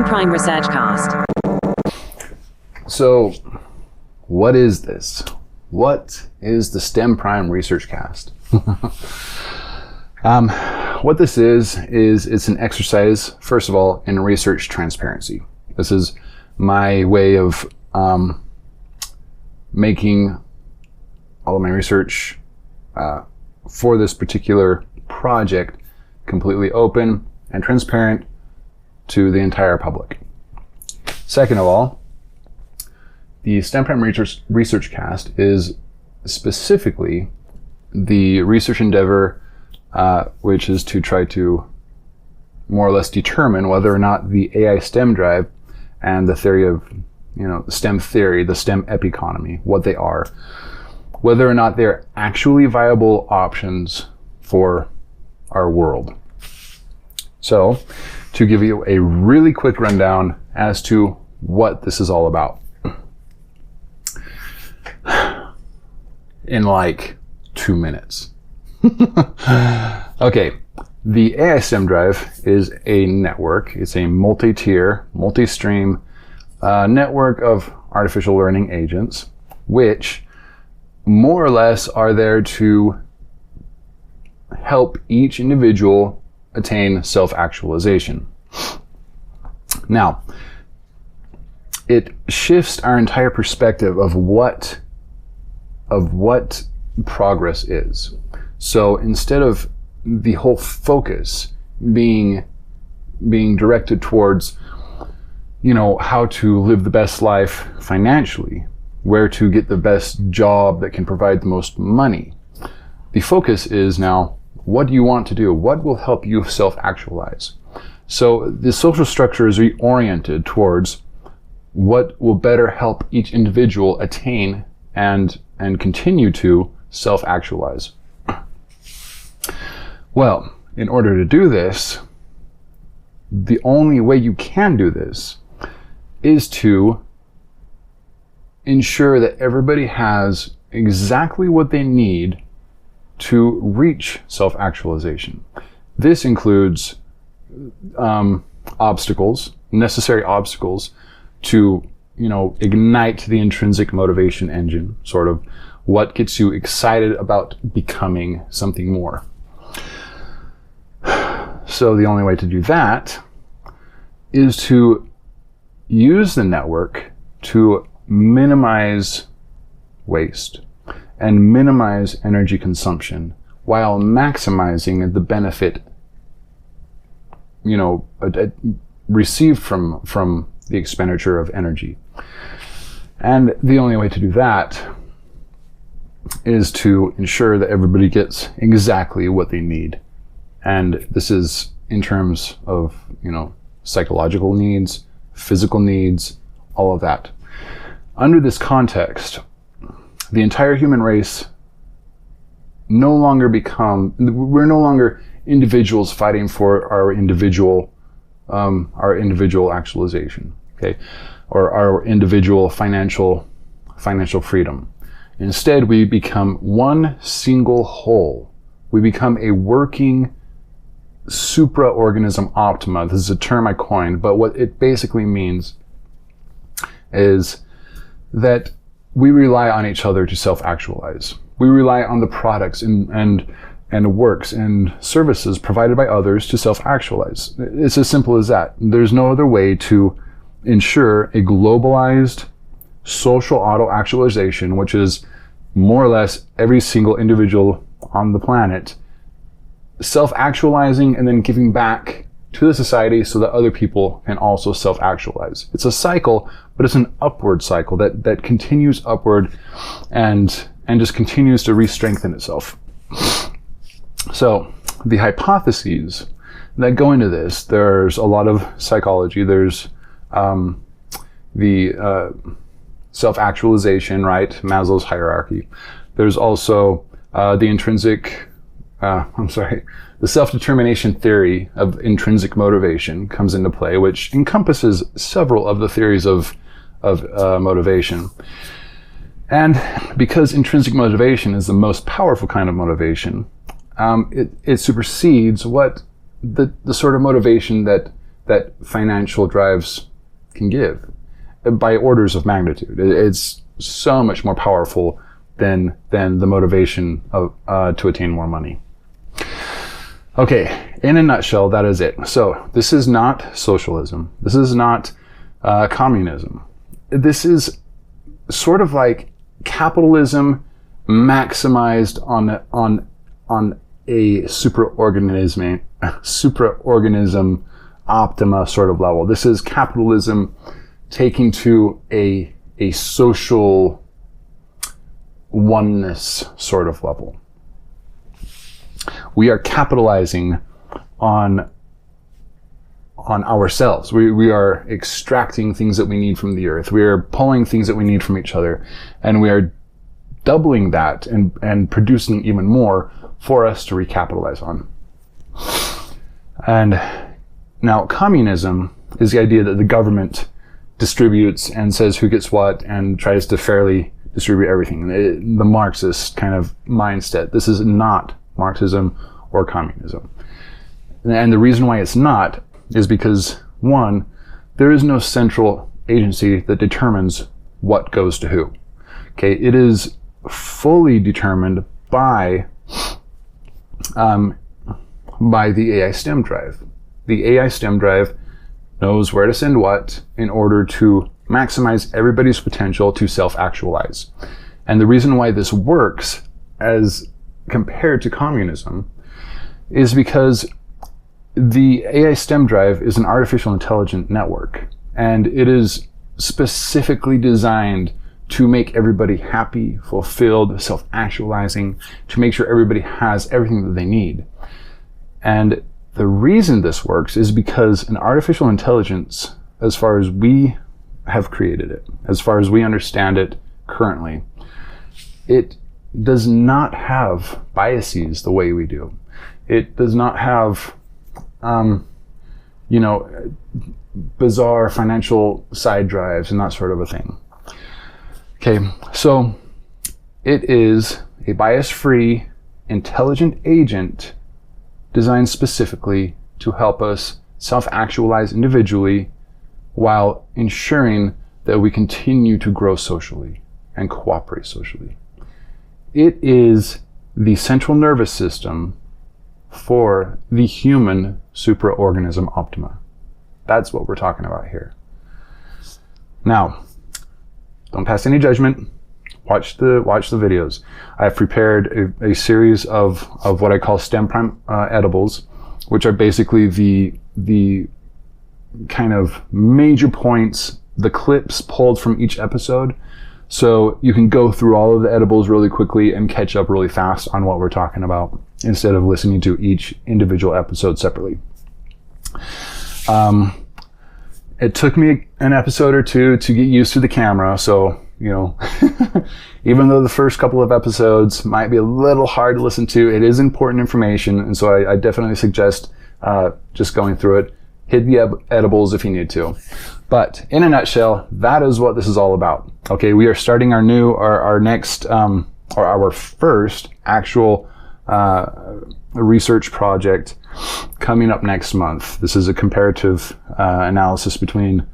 STEMPrime Researchcast. So, what is this? What is the STEMPrime Researchcast? What this is it's an exercise, first of all, in research transparency. This is my way of making all of my research for this particular project completely open and transparent to the entire public. Second of all, the STEMPrime Researchcast is specifically the research endeavor which is to try to more or less determine whether or not the AI STEM drive and the theory of, the STEM theory, the STEM epiconomy, what they are, whether or not they're actually viable options for our world. So, to give you a really quick rundown as to what this is all about. In like 2 minutes. Okay, the AI STEM drive is a network. It's a multi-tier, multi-stream network of artificial learning agents, which more or less are there to help each individual attain self-actualization. Now, it shifts our entire perspective of what progress is. So instead of the whole focus being directed towards, how to live the best life financially, where to get the best job that can provide the most money, the focus is now, what do you want to do? What will help you self-actualize? So the social structure is reoriented towards what will better help each individual attain and continue to self-actualize. Well, in order to do this, the only way you can do this is to ensure that everybody has exactly what they need to reach self-actualization. This includes obstacles, necessary obstacles to, ignite the intrinsic motivation engine, sort of what gets you excited about becoming something more. So the only way to do that is to use the network to minimize waste and minimize energy consumption while maximizing the benefit, received from the expenditure of energy. And the only way to do that is to ensure that everybody gets exactly what they need. And this is in terms of, psychological needs, physical needs, all of that. Under this context, the entire human race we're no longer individuals fighting for our individual actualization, okay, or our individual financial freedom. Instead, we become one single whole. We become a working supraorganism optima. This is a term I coined, but what it basically means is that we rely on each other to self-actualize. We rely on the products and works and services provided by others to self-actualize. It's as simple as that. There's no other way to ensure a globalized social auto-actualization, which is more or less every single individual on the planet self-actualizing and then giving back to the society so that other people can also self-actualize. It's a cycle, but it's an upward cycle that continues upward and just continues to re-strengthen itself. So the hypotheses that go into this, there's a lot of psychology. There's the self-actualization, right? Maslow's hierarchy. There's also the self-determination theory of intrinsic motivation comes into play, which encompasses several of the theories of motivation. And because intrinsic motivation is the most powerful kind of motivation, it supersedes what the sort of motivation that that financial drives can give by orders of magnitude. It's so much more powerful than the motivation of to attain more money. Okay, in a nutshell, that is it. So this is not socialism. This is not communism. This is sort of like capitalism maximized on a supraorganism optima sort of level. This is capitalism taking to a social oneness sort of level. We are capitalizing on ourselves. We are extracting things that we need from the earth. We are pulling things that we need from each other, and we are doubling that and producing even more for us to recapitalize on. And now communism is the idea that the government distributes and says who gets what and tries to fairly distribute everything. The Marxist kind of mindset. This is not Marxism or communism. And the reason why it's not is because, one, there is no central agency that determines what goes to who. Okay, it is fully determined by the AI STEM drive. The AI STEM drive knows where to send what in order to maximize everybody's potential to self-actualize. And the reason why this works as compared to communism is because the AI STEM drive is an artificial intelligence network, and it is specifically designed to make everybody happy, fulfilled, self-actualizing, to make sure everybody has everything that they need. And the reason this works is because an artificial intelligence, as far as we have created it, as far as we understand it currently, it does not have biases the way we do. It does not have, bizarre financial side drives and that sort of a thing. Okay, so it is a bias-free, intelligent agent designed specifically to help us self-actualize individually while ensuring that we continue to grow socially and cooperate socially. It is the central nervous system for the human supraorganism optima. That's what we're talking about here. Now, don't pass any judgment. Watch the videos. I've prepared a series of what I call STEMPrime edibles, which are basically the kind of major points, the clips pulled from each episode. So you can go through all of the edibles really quickly and catch up really fast on what we're talking about instead of listening to each individual episode separately. It took me an episode or two to get used to the camera, so, even though the first couple of episodes might be a little hard to listen to, it is important information, and so I definitely suggest just going through it. Hit the edibles if you need to. But in a nutshell, that is what this is all about. Okay, we are starting our next, or our first actual research project coming up next month. This is a comparative analysis between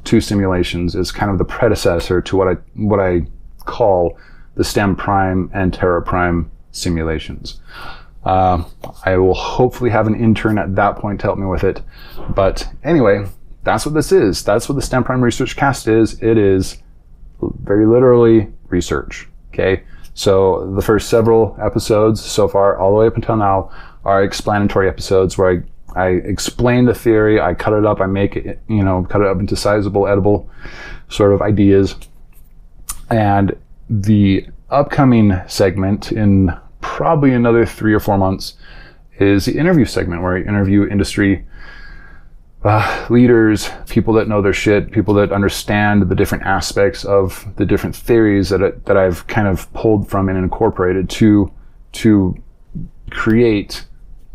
two simulations. It's kind of the predecessor to what I call the STEMPrime and TerraPrime simulations. I will hopefully have an intern at that point to help me with it. But anyway, that's what this is. That's what the STEMPrime Researchcast is. It is very literally research. Okay. So the first several episodes so far, all the way up until now, are explanatory episodes where I explain the theory, I cut it up, I make it, cut it up into sizable, edible sort of ideas. And the upcoming segment in probably another 3 or 4 months is the interview segment where I interview industry leaders, people that know their shit, people that understand the different aspects of the different theories that I've kind of pulled from and incorporated to create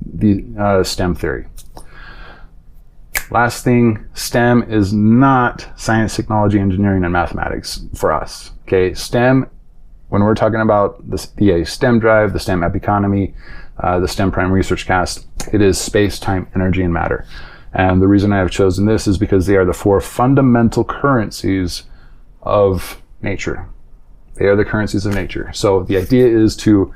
the STEM theory. Last thing, STEM is not science, technology, engineering, and mathematics for us. Okay, STEM, when we're talking about the STEM drive, the STEM Epiconomy, the STEMprime Researchcast, it is space, time, energy, and matter. And the reason I have chosen this is because they are the 4 fundamental currencies of nature. They are the currencies of nature. So the idea is to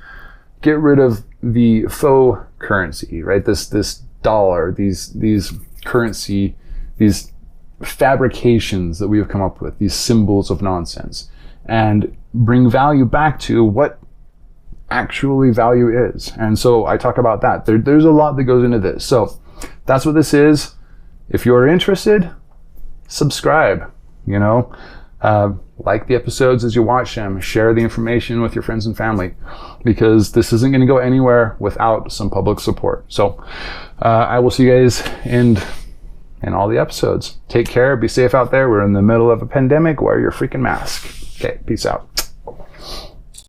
get rid of the faux currency, right? This dollar, these currency, these fabrications that we have come up with, these symbols of nonsense, and bring value back to what actually value is. And so I talk about that. There's a lot that goes into this. So that's what this is. If you're interested, subscribe, like the episodes as you watch them, share the information with your friends and family, because this isn't going to go anywhere without some public support. So I will see you guys in all the episodes. Take care, be safe out there. We're in the middle of a pandemic. Wear your freaking mask. Okay, peace out.